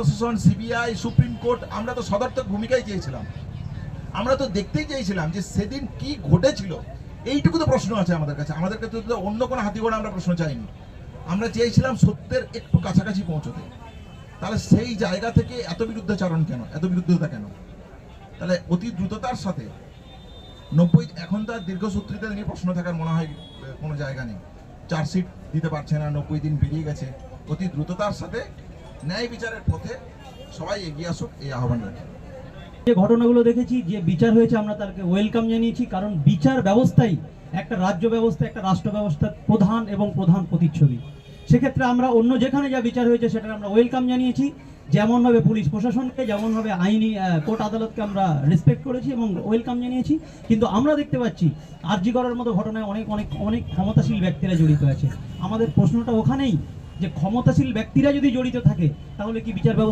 প্রশাসন, CBI, supreme court, আমরা তো সদর্থক ভূমিকাই চেয়েছিলাম। আমরা তো দেখতেই চেয়েছিলাম যে সেদিন কি ঘটেছিল, এইটুকু তো প্রশ্ন আছে আমাদের কাছে। আমাদের কাছে তো অন্য কোনো হাতিগোড়া আমরা প্রশ্ন চাইনি। আমরা চেয়েছিলাম সত্যের একটু কাছাকাছি পৌঁছতে। তাহলে সেই জায়গা থেকে এত বিরুদ্ধাচরণ কেন, এত বিরুদ্ধতা কেন? তাহলে অতি দ্রুততার সাথে 90, এখন তো আর দীর্ঘসূত্রিতা নিয়ে প্রশ্ন থাকার মনে হয় কোনো জায়গা নেই। চার্জশিট দিতে পারছে না, 90 দিন বেরিয়ে গেছে। অতি দ্রুততার সাথে ন্যায় বিচারের পথে সবাই এগিয়ে আসুক, এই আহ্বান রাখি। যে ঘটনাগুলো দেখেছি, যে বিচার হয়েছে, আমরা তাকে ওয়েলকাম জানিয়েছি। কারণ বিচার ব্যবস্থাই একটা রাজ্য ব্যবস্থা, একটা রাষ্ট্র ব্যবস্থার প্রধান এবং প্রধান প্রতিচ্ছবি। সেক্ষেত্রে আমরা অন্য যেখানে যা বিচার হয়েছে সেটা আমরা ওয়েলকাম জানিয়েছি। যেমনভাবে পুলিশ প্রশাসনকে, যেমনভাবে আইনি কোর্ট আদালতকে আমরা রেসপেক্ট করেছি এবং ওয়েলকাম জানিয়েছি। কিন্তু আমরা দেখতে পাচ্ছি আরজি করার মতো ঘটনায় অনেক অনেক অনেক ক্ষমতাশীল ব্যক্তিরা জড়িত আছে। আমাদের প্রশ্নটা ওখানেই যে ক্ষমতাশীল ব্যক্তিরা যদি জড়িত থাকে তাহলে কি বিচার ব্যবস্থা